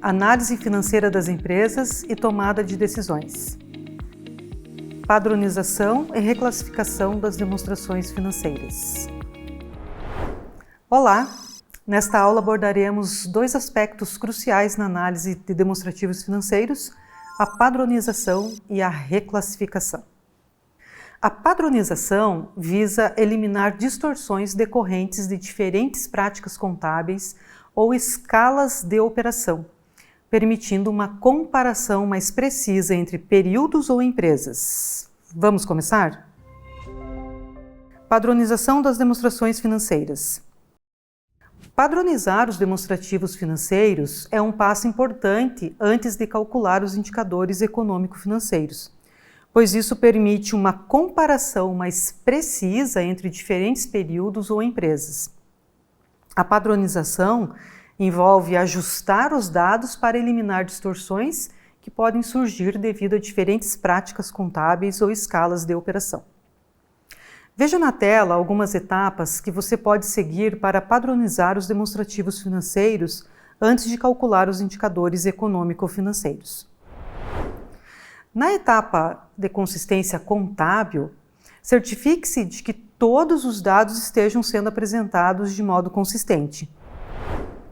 Análise financeira das empresas e tomada de decisões. Padronização e reclassificação das demonstrações financeiras. Olá! Nesta aula abordaremos dois aspectos cruciais na análise de demonstrativos financeiros: a padronização e a reclassificação. A padronização visa eliminar distorções decorrentes de diferentes práticas contábeis ou escalas de operação, permitindo uma comparação mais precisa entre períodos ou empresas. Vamos começar? Padronização das demonstrações financeiras. Padronizar os demonstrativos financeiros é um passo importante antes de calcular os indicadores econômico-financeiros, pois isso permite uma comparação mais precisa entre diferentes períodos ou empresas. A padronização envolve ajustar os dados para eliminar distorções que podem surgir devido a diferentes práticas contábeis ou escalas de operação. Veja na tela algumas etapas que você pode seguir para padronizar os demonstrativos financeiros antes de calcular os indicadores econômico-financeiros. Na etapa de consistência contábil, certifique-se de que todos os dados estejam sendo apresentados de modo consistente.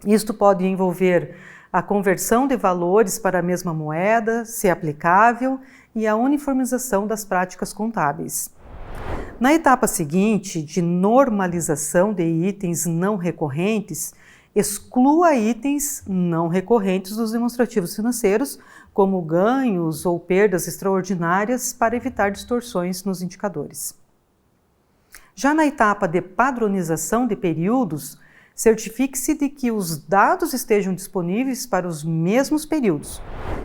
Isto pode envolver a conversão de valores para a mesma moeda, se aplicável, e a uniformização das práticas contábeis. Na etapa seguinte, de normalização de itens não recorrentes, exclua itens não recorrentes dos demonstrativos financeiros, como ganhos ou perdas extraordinárias, para evitar distorções nos indicadores. Já na etapa de padronização de períodos, certifique-se de que os dados estejam disponíveis para os mesmos períodos.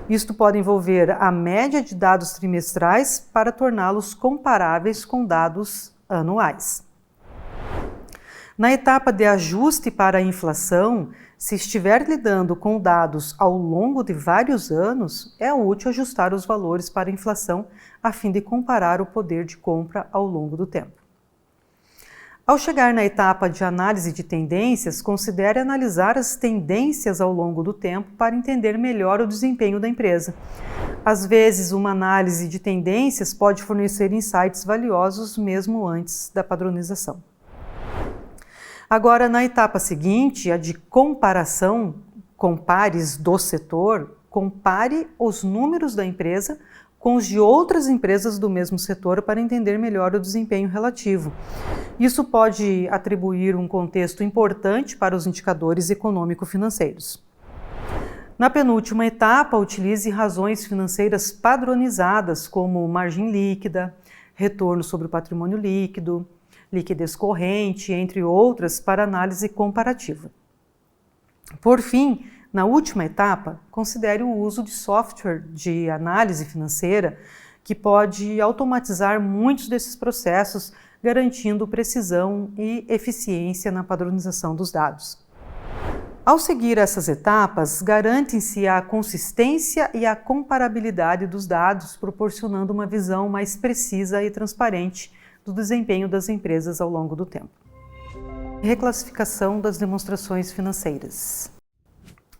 Isto pode envolver a média de dados trimestrais para torná-los comparáveis com dados anuais. Na etapa de ajuste para a inflação, se estiver lidando com dados ao longo de vários anos, é útil ajustar os valores para a inflação a fim de comparar o poder de compra ao longo do tempo. Ao chegar na etapa de análise de tendências, considere analisar as tendências ao longo do tempo para entender melhor o desempenho da empresa. Às vezes, uma análise de tendências pode fornecer insights valiosos mesmo antes da padronização. Agora, na etapa seguinte, a de comparação com pares do setor, compare os números da empresa com os de outras empresas do mesmo setor para entender melhor o desempenho relativo. Isso pode atribuir um contexto importante para os indicadores econômico-financeiros. Na penúltima etapa, utilize razões financeiras padronizadas, como margem líquida, retorno sobre o patrimônio líquido, liquidez corrente, entre outras, para análise comparativa. Por fim, na última etapa, considere o uso de software de análise financeira que pode automatizar muitos desses processos, garantindo precisão e eficiência na padronização dos dados. Ao seguir essas etapas, garante-se a consistência e a comparabilidade dos dados, proporcionando uma visão mais precisa e transparente do desempenho das empresas ao longo do tempo. Reclassificação das demonstrações financeiras.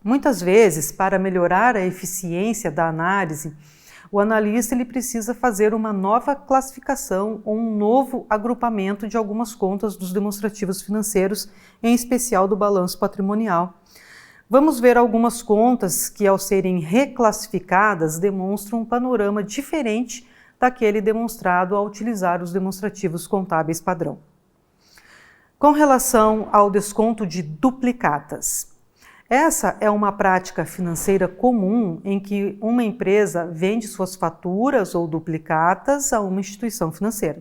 Muitas vezes, para melhorar a eficiência da análise, o analista precisa fazer uma nova classificação ou um novo agrupamento de algumas contas dos demonstrativos financeiros, em especial do balanço patrimonial. Vamos ver algumas contas que, ao serem reclassificadas, demonstram um panorama diferente daquele demonstrado ao utilizar os demonstrativos contábeis padrão. Com relação ao desconto de duplicatas, essa é uma prática financeira comum em que uma empresa vende suas faturas ou duplicatas a uma instituição financeira.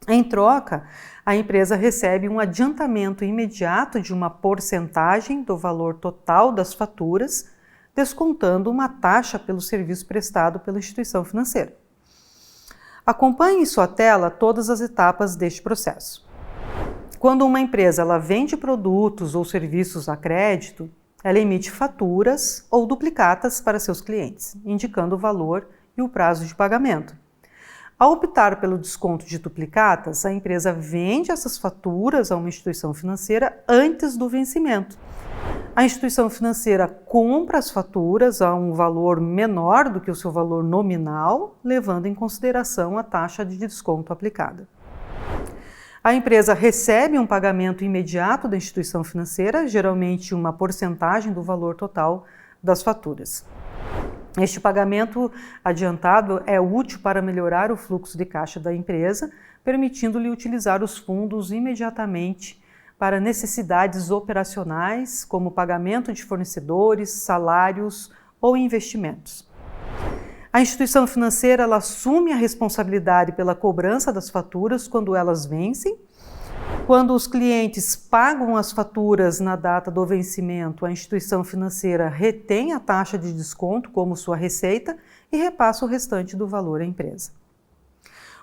Em troca, a empresa recebe um adiantamento imediato de uma porcentagem do valor total das faturas, descontando uma taxa pelo serviço prestado pela instituição financeira. Acompanhe em sua tela todas as etapas deste processo. Quando uma empresa vende produtos ou serviços a crédito, ela emite faturas ou duplicatas para seus clientes, indicando o valor e o prazo de pagamento. Ao optar pelo desconto de duplicatas, a empresa vende essas faturas a uma instituição financeira antes do vencimento. A instituição financeira compra as faturas a um valor menor do que o seu valor nominal, levando em consideração a taxa de desconto aplicada. A empresa recebe um pagamento imediato da instituição financeira, geralmente uma porcentagem do valor total das faturas. Este pagamento adiantado é útil para melhorar o fluxo de caixa da empresa, permitindo-lhe utilizar os fundos imediatamente para necessidades operacionais, como pagamento de fornecedores, salários ou investimentos. A instituição financeira ela assume a responsabilidade pela cobrança das faturas quando elas vencem. Quando os clientes pagam as faturas na data do vencimento, a instituição financeira retém a taxa de desconto como sua receita e repassa o restante do valor à empresa.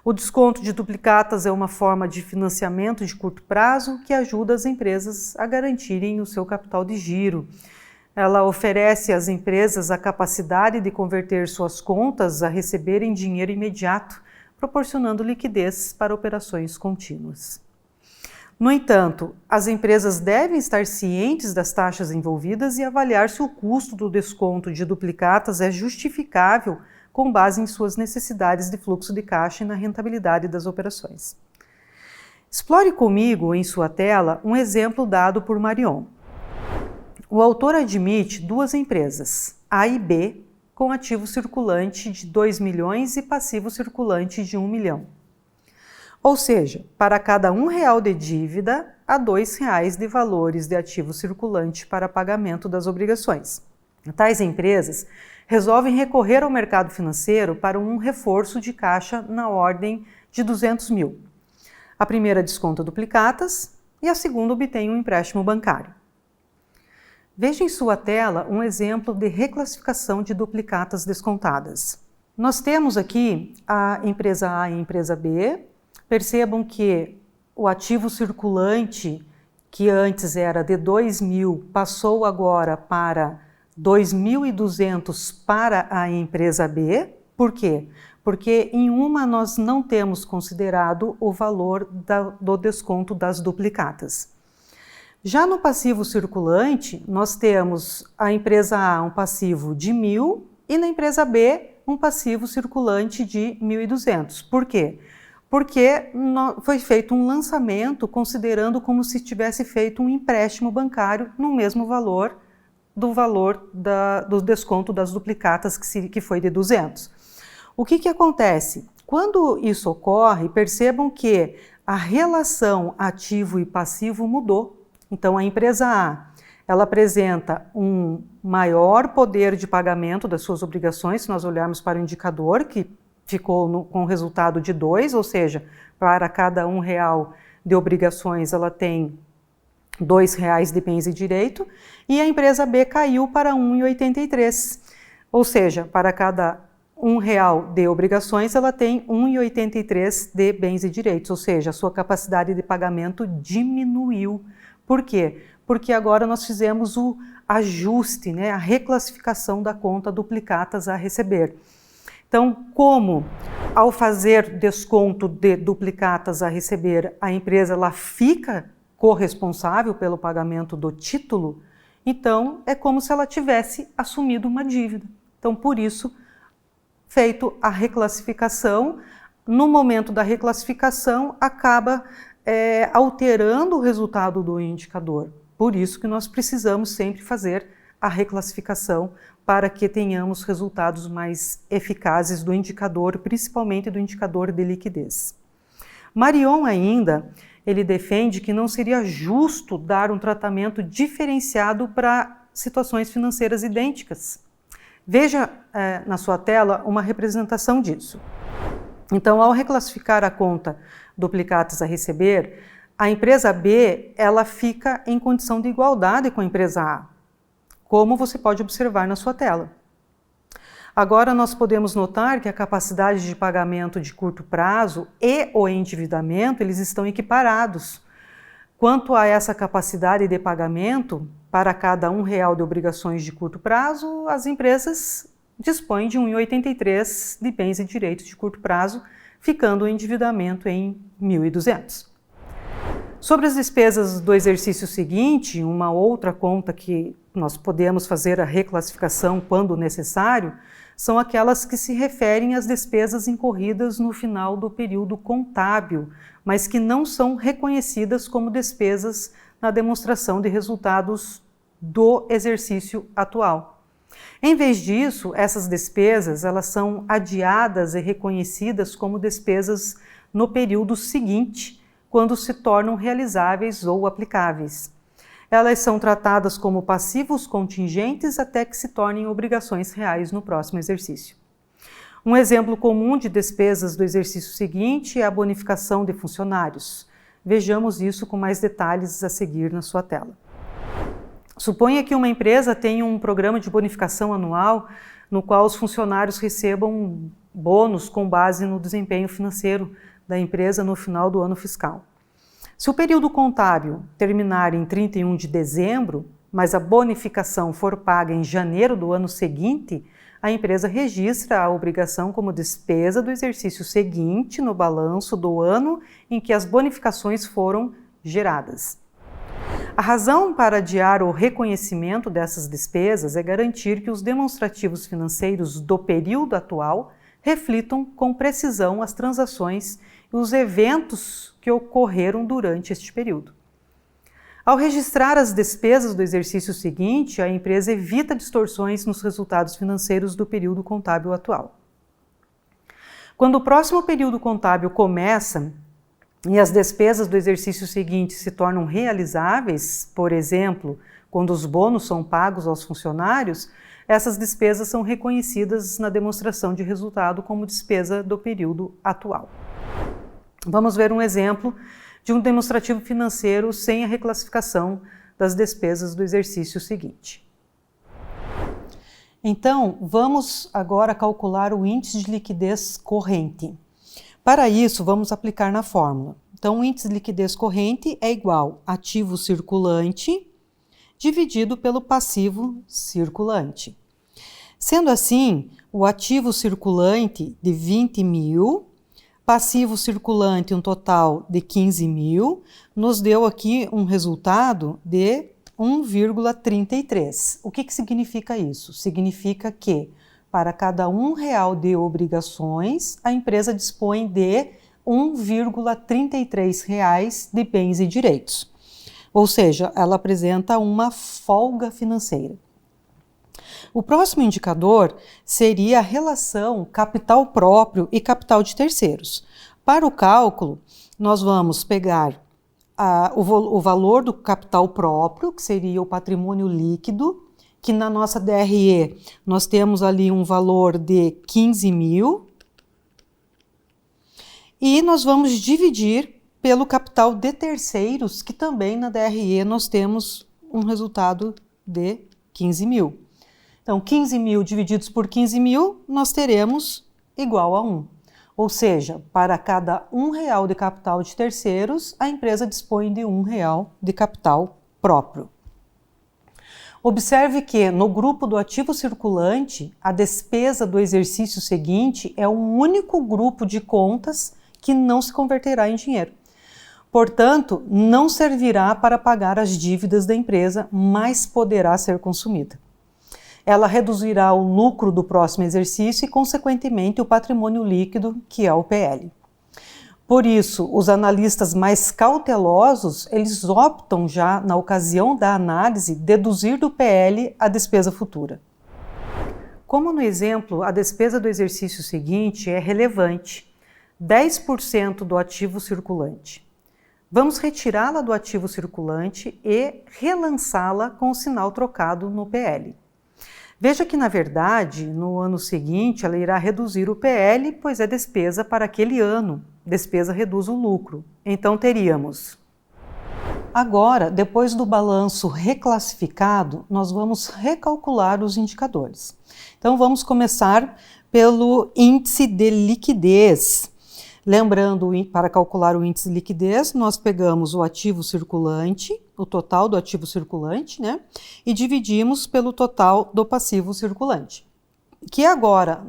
O desconto de duplicatas é uma forma de financiamento de curto prazo que ajuda as empresas a garantirem o seu capital de giro. Ela oferece às empresas a capacidade de converter suas contas a receberem dinheiro imediato, proporcionando liquidez para operações contínuas. No entanto, as empresas devem estar cientes das taxas envolvidas e avaliar se o custo do desconto de duplicatas é justificável com base em suas necessidades de fluxo de caixa e na rentabilidade das operações. Explore comigo em sua tela um exemplo dado por Marion. O autor admite duas empresas, A e B, com ativo circulante de 2 milhões e passivo circulante de 1 milhão. Ou seja, para cada R$1 de dívida, há R$2 de valores de ativo circulante para pagamento das obrigações. Tais empresas resolvem recorrer ao mercado financeiro para um reforço de caixa na ordem de 200 mil. A primeira desconta duplicatas e a segunda obtém um empréstimo bancário. Veja em sua tela um exemplo de reclassificação de duplicatas descontadas. Nós temos aqui a empresa A e a empresa B. Percebam que o ativo circulante, que antes era de 2 mil, passou agora para 2.200 para a empresa B. Por quê? Porque em uma nós não temos considerado o valor do desconto das duplicatas. Já no passivo circulante, nós temos a empresa A um passivo de 1.000 e na empresa B um passivo circulante de 1.200. Por quê? Porque foi feito um lançamento considerando como se tivesse feito um empréstimo bancário no mesmo valor do desconto das duplicatas que foi de 200. O que acontece? Quando isso ocorre, percebam que a relação ativo e passivo mudou. Então a empresa A, ela apresenta um maior poder de pagamento das suas obrigações, se nós olharmos para o indicador que ficou com o resultado de 2, ou seja, para cada R$1 de obrigações ela tem R$2 de bens e direito, e a empresa B caiu para 1,83, ou seja, para cada R$1 de obrigações ela tem 1,83 de bens e direitos, ou seja, a sua capacidade de pagamento diminuiu. Por quê? Porque agora nós fizemos o ajuste, a reclassificação da conta duplicatas a receber. Então, como ao fazer desconto de duplicatas a receber, a empresa ela fica corresponsável pelo pagamento do título, então é como se ela tivesse assumido uma dívida. Então, por isso, feito a reclassificação, no momento da reclassificação, acaba alterando o resultado do indicador. Por isso que nós precisamos sempre fazer a reclassificação para que tenhamos resultados mais eficazes do indicador, principalmente do indicador de liquidez. Marion ainda, ele defende que não seria justo dar um tratamento diferenciado para situações financeiras idênticas. Veja na sua tela uma representação disso. Então, ao reclassificar a conta duplicatas a receber, a empresa B ela fica em condição de igualdade com a empresa A, como você pode observar na sua tela. Agora nós podemos notar que a capacidade de pagamento de curto prazo e o endividamento, eles estão equiparados. Quanto a essa capacidade de pagamento, para cada R$1 de obrigações de curto prazo, as empresas dispõem de 1,83 de bens e direitos de curto prazo, ficando o endividamento em 1.200. Sobre as despesas do exercício seguinte, uma outra conta que nós podemos fazer a reclassificação quando necessário, são aquelas que se referem às despesas incorridas no final do período contábil, mas que não são reconhecidas como despesas na demonstração de resultados do exercício atual. Em vez disso, essas despesas elas são adiadas e reconhecidas como despesas no período seguinte, quando se tornam realizáveis ou aplicáveis. Elas são tratadas como passivos contingentes até que se tornem obrigações reais no próximo exercício. Um exemplo comum de despesas do exercício seguinte é a bonificação de funcionários. Vejamos isso com mais detalhes a seguir na sua tela. Suponha que uma empresa tenha um programa de bonificação anual no qual os funcionários recebam bônus com base no desempenho financeiro da empresa no final do ano fiscal. Se o período contábil terminar em 31 de dezembro, mas a bonificação for paga em janeiro do ano seguinte, a empresa registra a obrigação como despesa do exercício seguinte no balanço do ano em que as bonificações foram geradas. A razão para adiar o reconhecimento dessas despesas é garantir que os demonstrativos financeiros do período atual reflitam com precisão as transações e os eventos que ocorreram durante este período. Ao registrar as despesas do exercício seguinte, a empresa evita distorções nos resultados financeiros do período contábil atual. Quando o próximo período contábil começa e as despesas do exercício seguinte se tornam realizáveis, por exemplo, quando os bônus são pagos aos funcionários, essas despesas são reconhecidas na demonstração de resultado como despesa do período atual. Vamos ver um exemplo de um demonstrativo financeiro sem a reclassificação das despesas do exercício seguinte. Então, vamos agora calcular o índice de liquidez corrente. Para isso, vamos aplicar na fórmula. Então, o índice de liquidez corrente é igual a ativo circulante dividido pelo passivo circulante. Sendo assim, o ativo circulante de 20.000, passivo circulante um total de 15.000, nos deu aqui um resultado de 1,33. O que significa isso? Significa que para cada R$1 de obrigações, a empresa dispõe de R$1,33 de bens e direitos. Ou seja, ela apresenta uma folga financeira. O próximo indicador seria a relação capital próprio e capital de terceiros. Para o cálculo, nós vamos pegar o valor do capital próprio, que seria o patrimônio líquido, que na nossa DRE nós temos ali um valor de 15.000, e nós vamos dividir pelo capital de terceiros, que também na DRE nós temos um resultado de 15.000. Então, 15.000 divididos por 15.000, nós teremos igual a 1. Ou seja, para cada R$1 de capital de terceiros, a empresa dispõe de R$1 de capital próprio. Observe que no grupo do ativo circulante, a despesa do exercício seguinte é o único grupo de contas que não se converterá em dinheiro. Portanto, não servirá para pagar as dívidas da empresa, mas poderá ser consumida. Ela reduzirá o lucro do próximo exercício e, consequentemente, o patrimônio líquido, que é o PL. Por isso, os analistas mais cautelosos, eles optam já, na ocasião da análise, deduzir do PL a despesa futura. Como no exemplo, a despesa do exercício seguinte é relevante, 10% do ativo circulante. Vamos retirá-la do ativo circulante e relançá-la com o sinal trocado no PL. Veja que, na verdade, no ano seguinte, ela irá reduzir o PL, pois é despesa para aquele ano. Despesa reduz o lucro. Então, teríamos. Agora, depois do balanço reclassificado, nós vamos recalcular os indicadores. Então, vamos começar pelo índice de liquidez. Lembrando, para calcular o índice de liquidez, nós pegamos o ativo circulante, o total do ativo circulante, né? E dividimos pelo total do passivo circulante. que agora,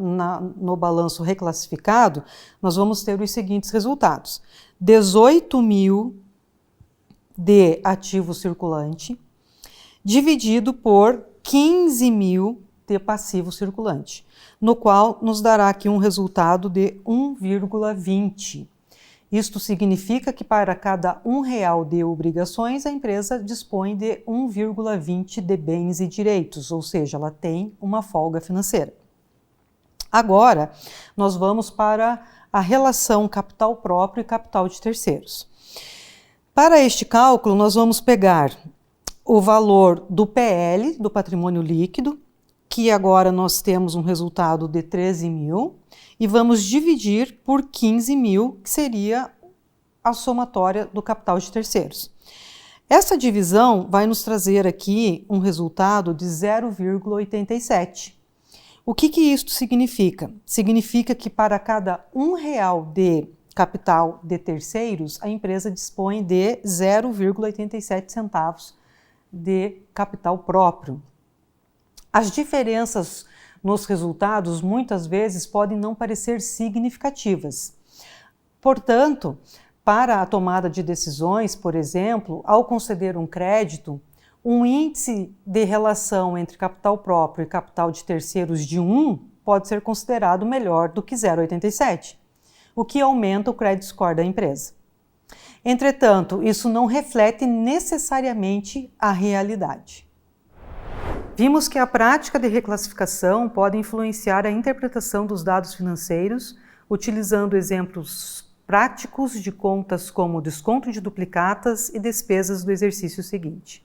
no balanço reclassificado, nós vamos ter os seguintes resultados: 18.000 de ativo circulante, dividido por 15.000 de passivo circulante, no qual nos dará aqui um resultado de 1,20. Isto significa que para cada R$1 de obrigações, a empresa dispõe de 1,20 de bens e direitos, ou seja, ela tem uma folga financeira. Agora, nós vamos para a relação capital próprio e capital de terceiros. Para este cálculo, nós vamos pegar o valor do PL, do patrimônio líquido, que agora nós temos um resultado de 13.000, e vamos dividir por 15.000, que seria a somatória do capital de terceiros. Essa divisão vai nos trazer aqui um resultado de 0,87. O que isto significa? Significa que para cada R$1 de capital de terceiros, a empresa dispõe de 0,87 centavos de capital próprio. As diferenças nos resultados muitas vezes podem não parecer significativas. Portanto, para a tomada de decisões, por exemplo, ao conceder um crédito, um índice de relação entre capital próprio e capital de terceiros de 1 pode ser considerado melhor do que 0,87, o que aumenta o credit score da empresa. Entretanto, isso não reflete necessariamente a realidade. Vimos que a prática de reclassificação pode influenciar a interpretação dos dados financeiros, utilizando exemplos práticos de contas como desconto de duplicatas e despesas do exercício seguinte.